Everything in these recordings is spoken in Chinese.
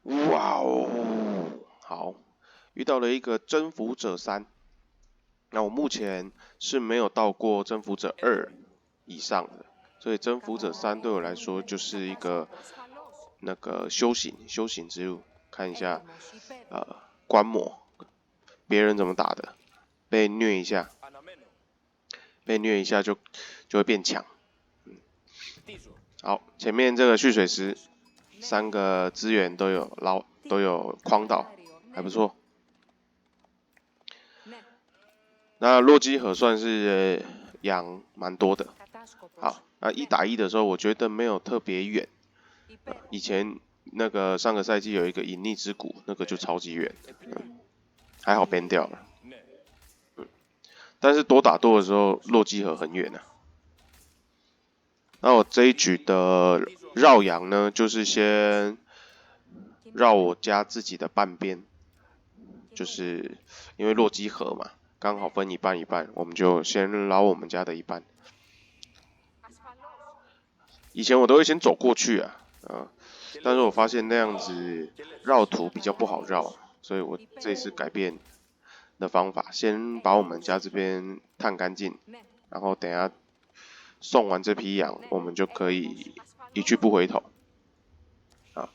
哇哦，好，遇到了一个征服者3，那我目前是没有到过征服者2以上的，所以征服者3对我来说就是一个那个修行之路，看一下观摩别人怎么打的，被虐一下，就会变强。好，前面这个蓄水池3个资源都有框到，还不错。那洛基河算是羊蛮多的。好，那1打1的时候，我觉得没有特别远。以前那个上个赛季有一个隐匿之谷，那个就超级远，还好 ban 掉了。但是多打多的时候，洛基河很远啊。那我这一局的绕羊呢，就是先绕我家自己的半边，就是因为洛基河嘛，刚好分一半一半，我们就先绕我们家的一半。以前我都会先走过去啊，但是我发现那样子绕图比较不好绕，所以我这次改变的方法，先把我们家这边探干净，然后等一下送完这批羊，我们就可以一去不回头。啊，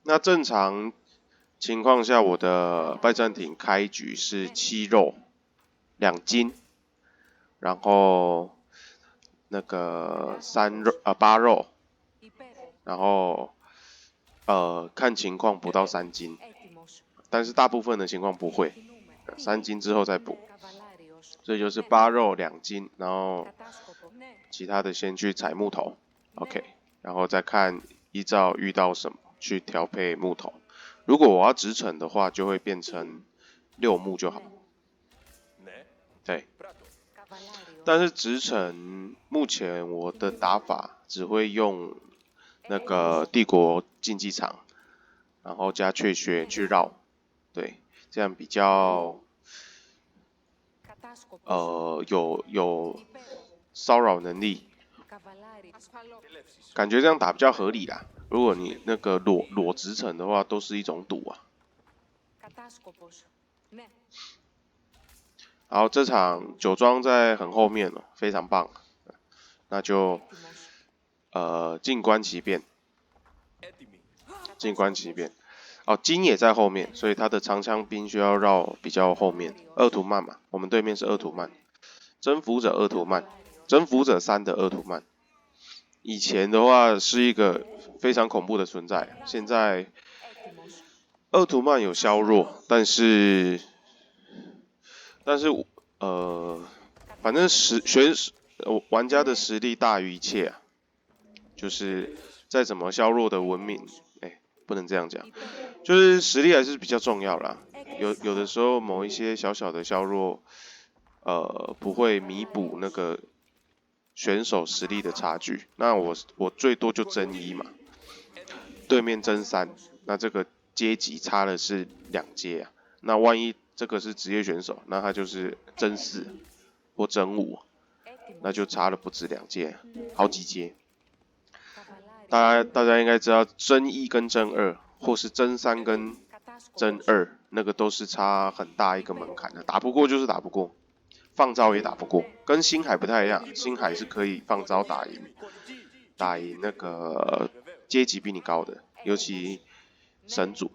那正常情况下，我的拜占庭开局是7肉2金，然后那个8肉，然后看情况补到3金，但是大部分的情况不会，3金之后再补，所以就是8肉2金，然后其他的先去采木头 ，OK， 然后再看依照遇到什么去调配木头。如果我要直程的话，就会变成6木就好。对，但是直程目前我的打法只会用那个帝国竞技场，然后加雀穴去绕，对，这样比较有骚扰能力，感觉这样打比较合理啦。如果你那个裸直程的话，都是一种赌啊。然后这场酒庄在很后面哦，非常棒，那就静观其变，哦，金也在后面，所以他的长枪兵需要绕比较后面。鄂图曼嘛，我们对面是鄂图曼，征服者鄂图曼，征服者3的鄂图曼。以前的话是一个非常恐怖的存在，现在鄂图曼有削弱，但是反正玩家的实力大于一切啊，就是再怎么削弱的文明，不能这样讲，就是实力还是比较重要啦。有的时候某一些小小的削弱，不会弥补那个选手实力的差距。那我最多就增1嘛，对面增3，那这个阶级差的是2阶啊。那万一这个是职业选手，那他就是增4或增5，那就差了不止2阶，好几阶。大家应该知道，增1跟增2，或是增3跟增2，那个都是差很大一个门槛的，打不过就是打不过，放招也打不过，跟星海不太一样，星海是可以放招打赢那个阶级比你高的，尤其神主。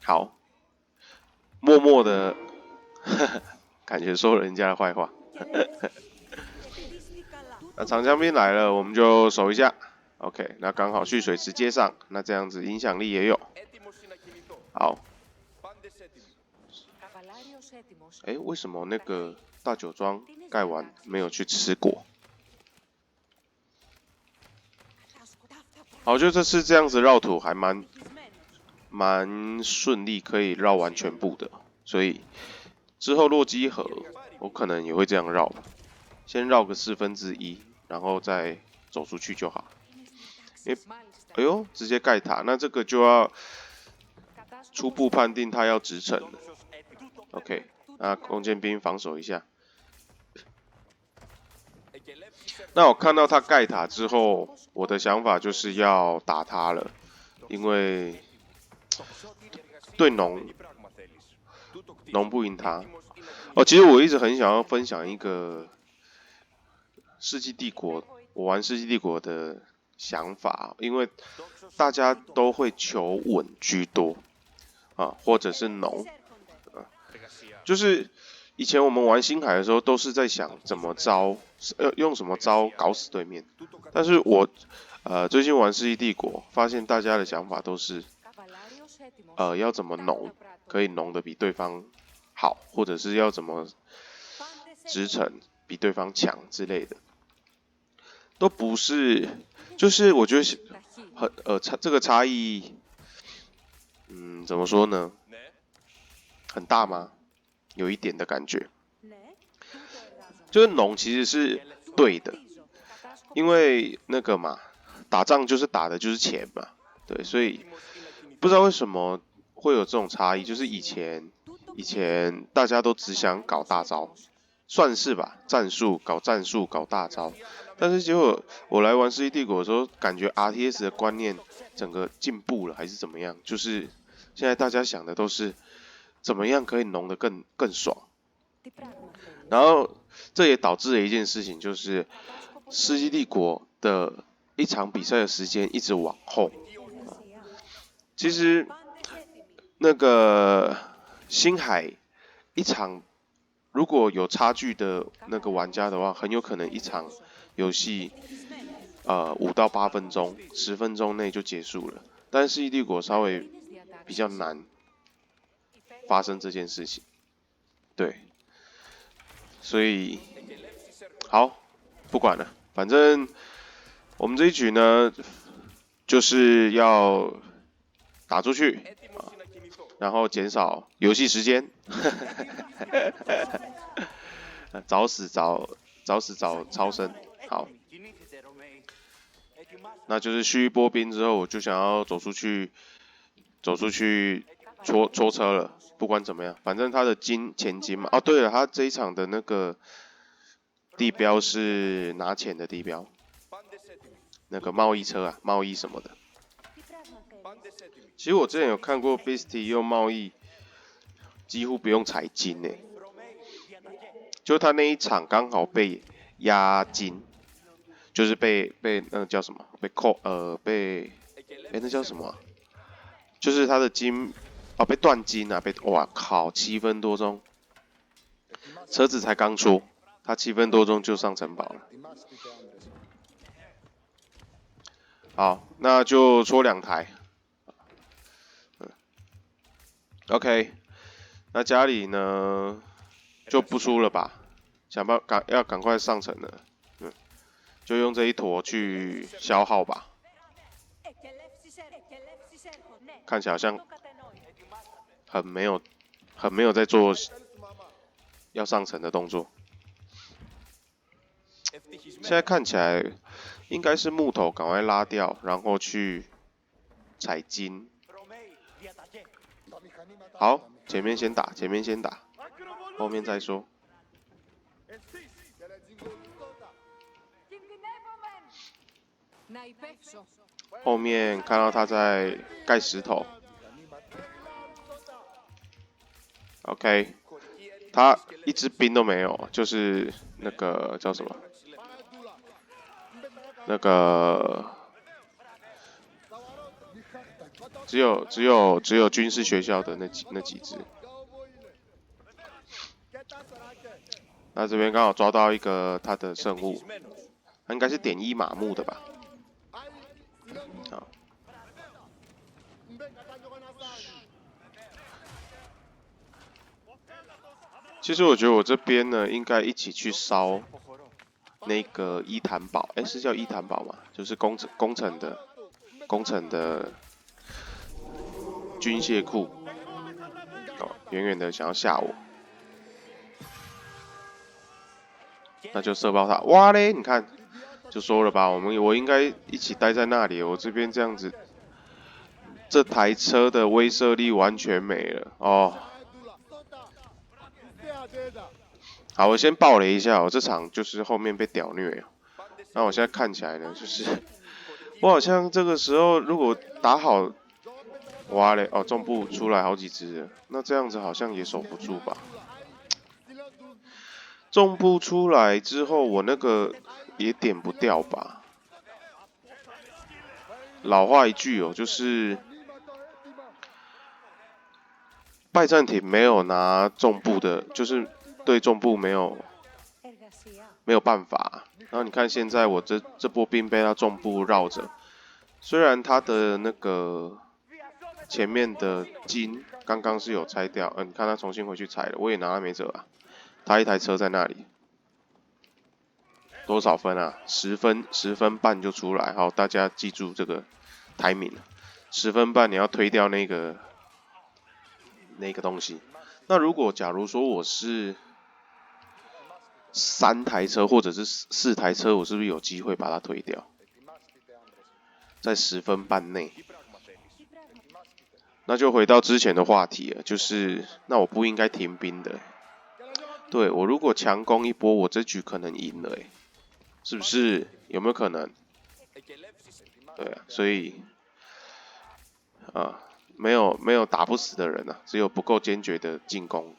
好，默默的感觉说人家的坏话。那长枪兵来了，我们就守一下。OK， 那刚好蓄水池接上，那这样子影响力也有。好。为什么那个大酒庄盖完没有去吃果？好，就这次这样子绕土还蛮顺利，可以绕完全部的，所以之后洛基河我可能也会这样绕吧，先绕个1/4，然后再走出去就好。哎呦，直接盖塔，那这个就要初步判定他要直程了。OK， 那弓箭兵防守一下。那我看到他盖塔之后，我的想法就是要打他了，因为对农不赢他。哦，其实我一直很想要分享一个世纪帝国，我玩世纪帝国的想法，因为大家都会求稳居多啊，或者是农啊，就是以前我们玩星海的时候，都是在想怎么用什么招搞死对面。但是我最近玩世纪帝国，发现大家的想法都是要怎么农可以农的比对方好，或者是要怎么织城比对方强之类的，都不是，就是我觉得这个差异，怎么说呢？很大吗？有一点的感觉，就是农其实是对的，因为那个嘛，打仗就是打的就是钱嘛，对，所以不知道为什么会有这种差异，就是以前大家都只想搞大招，算是吧，战术搞大招，但是结果我来玩世纪帝国的时候，感觉 RTS 的观念整个进步了，还是怎么样？就是现在大家想的都是怎么样可以农得更爽，然后这也导致了一件事情，就是世纪帝国的一场比赛的时间一直往后。其实那个星海一场如果有差距的那个玩家的话，很有可能一场游戏5到8分钟、10分钟内就结束了。但是世纪帝国稍微比较难发生这件事情，对，所以好不管了，反正我们这一局呢就是要打出去啊，然后减少游戏时间，早死早超生。好，那就是蓄意波兵之后，我就想要走出去戳车了。不管怎么样，反正他的前金嘛。哦，对了，他这一场的那个地标是拿钱的地标，那个贸易车啊，贸易什么的。其实我之前有看过 Beastie 用贸易，几乎不用采金诶，就他那一场刚好被压金，就是被那个叫什么，被扣那叫什么啊？就是他的金被断金啊，哇靠，7分多钟，车子才刚出，他7分多钟就上城堡了。好，那就戳2台。OK， 那家里呢就不出了吧，要赶快上城了，就用这一坨去消耗吧。看起来好像很没有在做要上城的动作。现在看起来应该是木头赶快拉掉，然后去采金。好，前面先打，后面再说。后面看到他在盖石头。OK， 他一支兵都没有，就是那个叫什么？那个只有军事学校的那几支。那这边刚好抓到一个他的圣物，他应该是点1马木的吧？好。其实我觉得我这边呢，应该一起去烧那个伊坦堡，是叫伊坦堡吗？就是工程的军械库。远远的想要吓我，那就射爆他。哇嘞，你看，就说了吧，我应该一起待在那里。我这边这样子，这台车的威慑力完全没了哦。好，我先爆雷一下，我这场就是后面被屌虐。那我现在看起来呢，就是我好像这个时候如果打好哇嘞，哦，重步出来好几只了，那这样子好像也守不住吧？重步出来之后，我那个也点不掉吧？老话一句哦，就是拜占庭没有拿重步的，就是对重步没有办法。然后你看现在我这波兵被他重步绕着，虽然他的那个前面的金刚刚是有拆掉，你看他重新回去拆了，我也拿他没辙啊。他一台车在那里，多少分啊？10分半就出来。好，大家记住这个timing， 10分半你要推掉那个东西。那如果假如说我是3台车或者是4台车，我是不是有机会把它推掉？在10分半内，那就回到之前的话题了，就是那我不应该停兵的。对，我如果强攻一波，我这局可能赢了，是不是？有没有可能？对啊，所以没有打不死的人啊，只有不够坚决的进攻。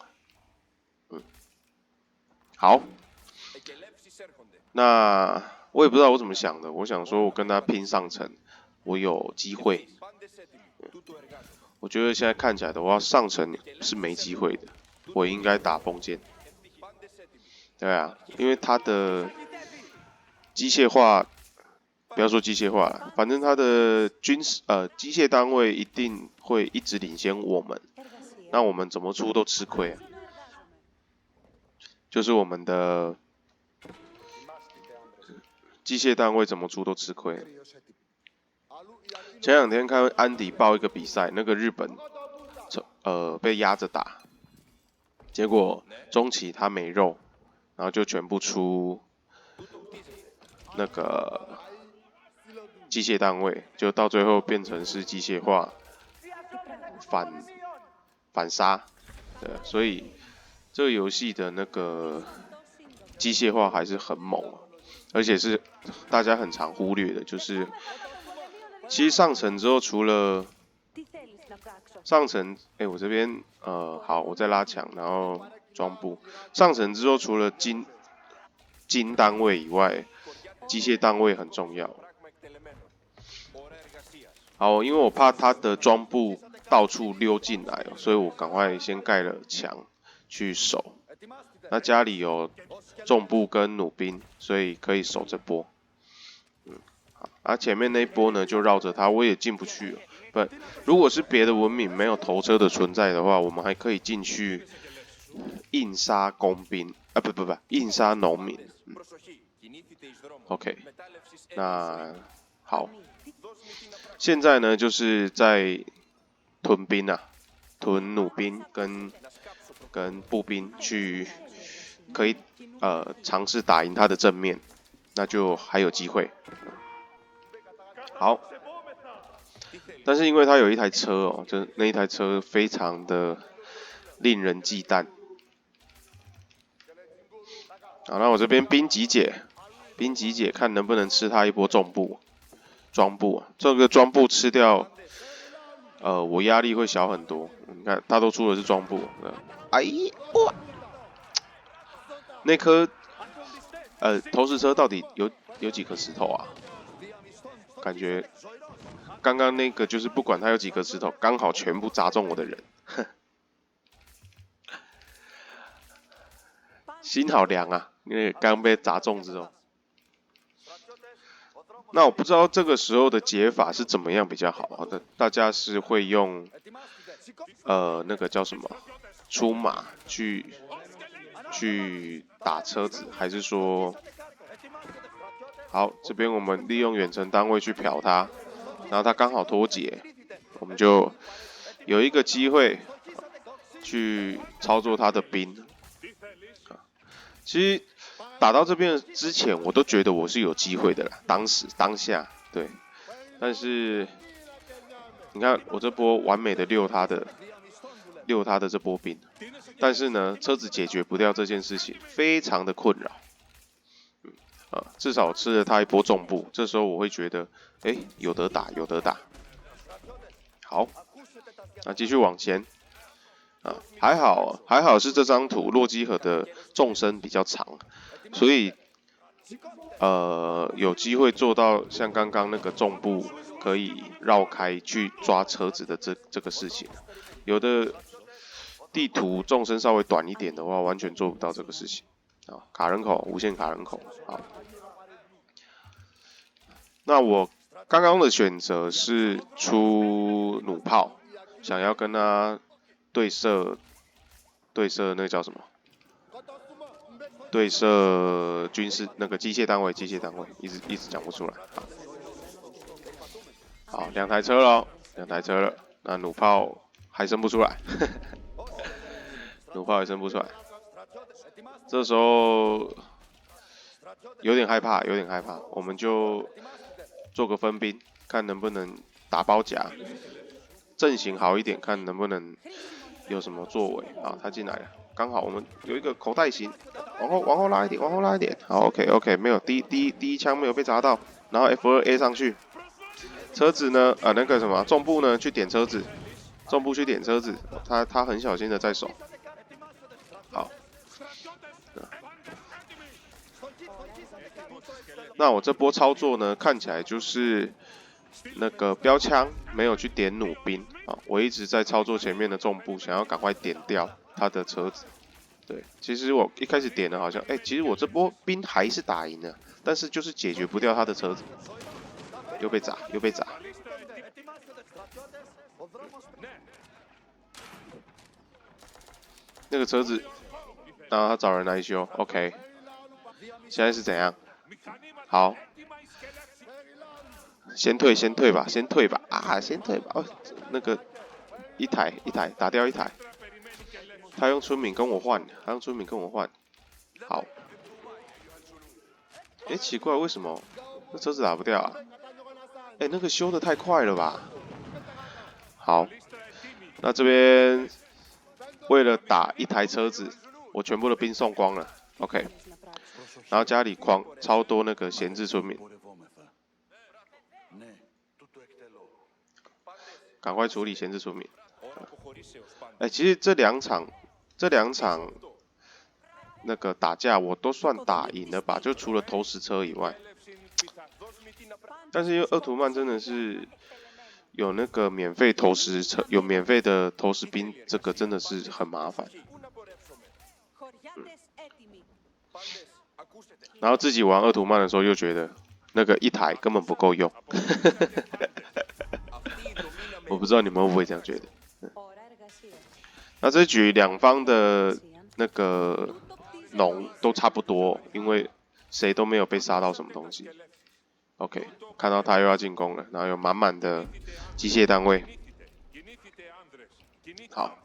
好，那我也不知道我怎么想的，我想说我跟他拼上层，我有机会。我觉得现在看起来的话，上层是没机会的，我应该打封建。对啊，因为他的机械化，不要说机械化了，反正他的机械单位一定会一直领先我们，那我们怎么出都吃亏啊。就是我们的机械单位怎么出都吃亏。前2天看安迪报一个比赛，那个日本被压着打，结果中期他没肉，然后就全部出那个机械单位，就到最后变成是机械化反杀，对，所以这个游戏的那个机械化还是很猛，而且是大家很常忽略的，就是其实上层之后除了上层，我这边好，我再拉墙，然后装步。上层之后除了金单位以外，机械单位很重要。好，因为我怕他的装步到处溜进来，所以我赶快先盖了墙去守。那家里有重步跟弩兵，所以可以守这波。前面那一波呢就绕着他，我也进不去了。不，如果是别的文明没有头车的存在的话，我们还可以进去硬杀工兵不，硬杀农民。OK， 那好，现在呢就是在屯兵啊，屯弩兵跟步兵去，可以尝试打赢他的正面，那就还有机会。好，但是因为他有一台车哦，就那一台车非常的令人忌惮。好，那我这边兵集解看能不能吃他一波重步装步，这个装步吃掉，我压力会小很多。你看他都出的是装步，哎哇，那颗投石车到底有几颗石头啊？感觉刚刚那个就是不管他有几颗石头，刚好全部砸中我的人，心好凉啊！因为刚被砸中之后，那我不知道这个时候的解法是怎么样比较好的，大家是会用那个叫什么出马去打车子，还是说好这边我们利用远程单位去瞟他，然后他刚好脱节，我们就有一个机会去操作他的兵。其实打到这边之前，我都觉得我是有机会的啦，当下对，但是你看我这波完美的溜他的这波兵，但是呢，车子解决不掉这件事情，非常的困扰。至少我吃了他一波重步，这时候我会觉得，有得打。好，啊，继续往前。啊，还好是这张图洛基河的纵深比较长，所以有机会做到像刚刚那个重步可以绕开去抓车子的这个事情。有的地图纵深稍微短一点的话，完全做不到这个事情。啊，卡人口，无限卡人口。好，那我刚刚的选择是出弩炮，想要跟他对射那个叫什么？对射军事那个机械单位，一直讲不出来。好，两台车了，那弩炮还生不出来，弩炮还生不出来。这时候有点害怕，我们就做个分兵，看能不能打包夹，阵型好一点，看能不能有什么作为。啊，他进来了。刚好我们有一个口袋型，往后拉一点，好 ，OK， 没有，第一枪没有被砸到，然后 F2A 上去，车子呢，那个什么重步呢去点车子，他很小心的在守，好，那我这波操作呢，看起来就是那个标枪没有去点弩兵啊，我一直在操作前面的重步，想要赶快点掉他的车子。对，其实我一开始点的好像，其实我这波兵还是打赢了，但是就是解决不掉他的车子，又被砸。那个车子，然后他找人来修 ，OK。现在是怎样？好，先退吧，啊，先退吧。哦，那个一台打掉一台。他用村民跟我换，好。奇怪，为什么那车子打不掉啊？那个修的太快了吧？好，那这边为了打一台车子，我全部的兵送光了 ，OK。然后家里超多那个闲置村民，赶快处理闲置村民。其实这两场那个打架我都算打赢了吧，就除了投石车以外。但是因为鄂图曼真的是有那个免费投石车，有免费的投石兵，这个真的是很麻烦。然后自己玩鄂图曼的时候又觉得那个一台根本不够用，我不知道你们会不会这样觉得。那这局两方的那个农都差不多，因为谁都没有被杀到什么东西。OK， 看到他又要进攻了，然后有满满的机械单位。好，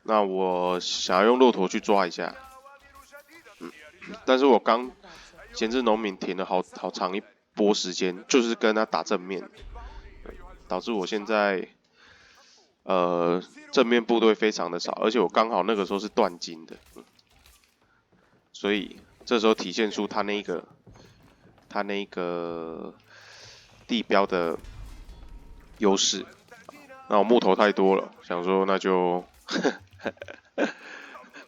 那我想要用骆驼去抓一下，但是我刚闲置农民停了好长一波时间，就是跟他打正面，导致我现在正面部队非常的少，而且我刚好那个时候是断金的，所以这时候体现出他那个地标的优势。那我木头太多了，想说那就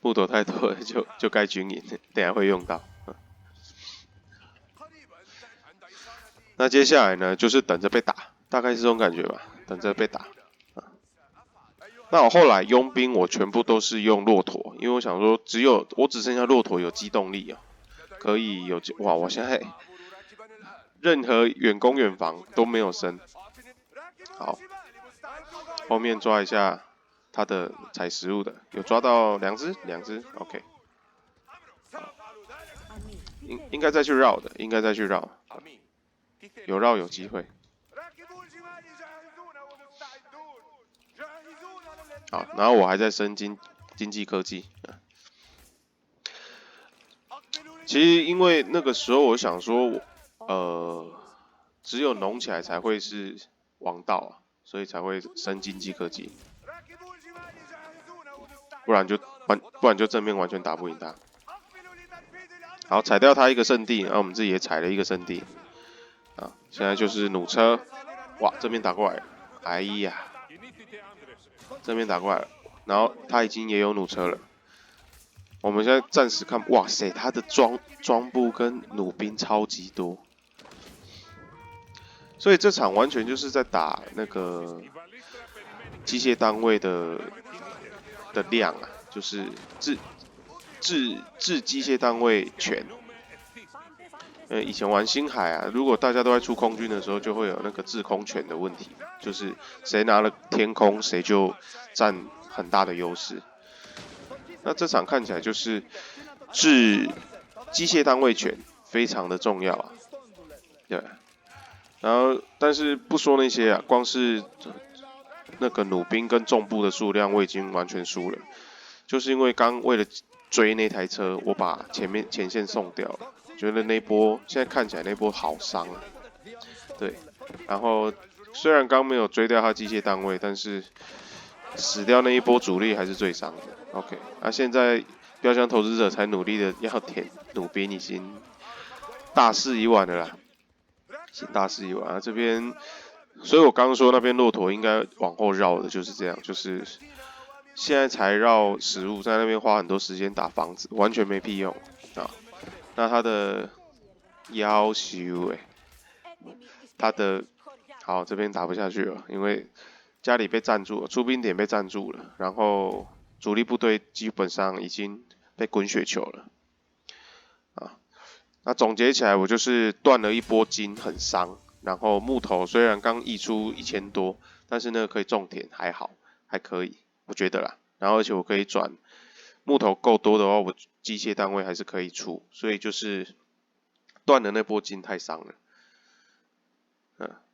木头太多了就该军营，等下会用到。那接下来呢，就是等着被打，大概是这种感觉吧，等着被打。那我后来佣兵我全部都是用骆驼，因为我想说我只剩下骆驼有机动力啊，可以有哇！我现在任何远攻远防都没有升。好，后面抓一下他的采食物的，有抓到两只 ，OK。应该再去绕的，有绕有机会。好，然后我还在升经济科技。其实因为那个时候我想说，只有农起来才会是王道啊，所以才会升经济科技，不然就正面完全打不赢他。好，踩掉他一个圣地，然后我们自己也踩了一个圣地。啊，现在就是弩车，哇，这边打过来，哎呀，这边打过来了，然后他已经也有弩车了。我们现在暂时看，哇塞，他的装步跟弩兵超级多，所以这场完全就是在打那个机械单位的量啊，就是制机械单位权。以前玩星海啊，如果大家都在出空军的时候，就会有那个制空权的问题，就是谁拿了天空，谁就占很大的优势。那这场看起来就是制机械单位权非常的重要啊，对。然后，但是不说那些啊，光是那个弩兵跟重步的数量，我已经完全输了。就是因为刚为了追那台车，我把前线送掉了。觉得那波现在看起来那波好伤啊，对。然后虽然刚没有追掉他机械单位，但是死掉那一波主力还是最伤的。OK， 那现在标枪投资者才努力的要填弩兵，已经大势已晚了啦，大势已晚啊这边。所以我刚刚说那边骆驼应该往后绕的，就是这样，就是现在才绕食物，在那边花很多时间打房子，完全没屁用啊。那他的要求他的好这边打不下去了，因为家里被占住了，出兵点被占住了，然后主力部队基本上已经被滚雪球了啊。那总结起来，我就是断了一波筋，很伤。然后木头虽然刚溢出1000多，但是呢可以种田，还好，还可以，我觉得啦。然后而且我可以转木头够多的话，我机械单位还是可以出，所以就是断的那波筋太伤了。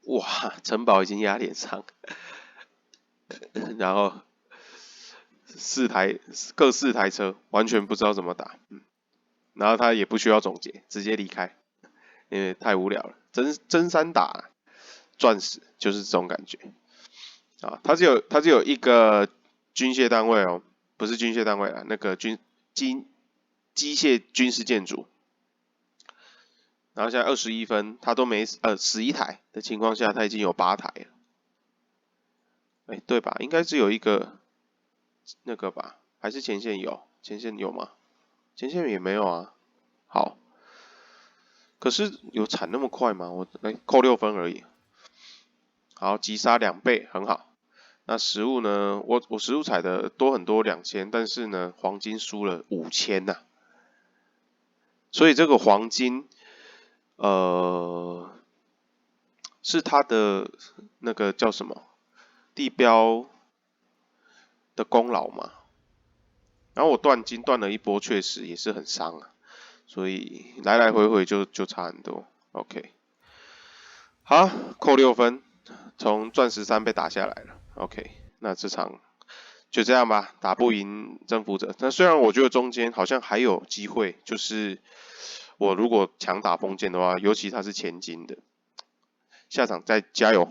哇，城堡已经压脸上，然后各4台车，完全不知道怎么打。然后他也不需要总结，直接离开，因为太无聊了。真三打赚死就是这种感觉啊。他只有一个军械单位哦，不是军械单位啊，那个机械军事建筑。然后现在21分，他都没11台的情况下，他已经有8台了。对吧？应该只有一个那个吧？还是前线有？前线有吗？前线也没有啊。好，可是有产那么快吗？我扣6分而已。好，击杀2倍，很好。那食物呢？我食物采的多很多2000，但是呢，黄金输了5000呐。所以这个黄金，是他的那个叫什么地标的功劳嘛？然后我断金断了一波，确实也是很伤啊。所以来来回回就差很多。OK， 好，扣6分，从钻石3被打下来了。OK， 那这场就这样吧，打不赢征服者。但虽然我觉得中间好像还有机会，就是我如果强打封建的话，尤其他是前金的，下场再加油。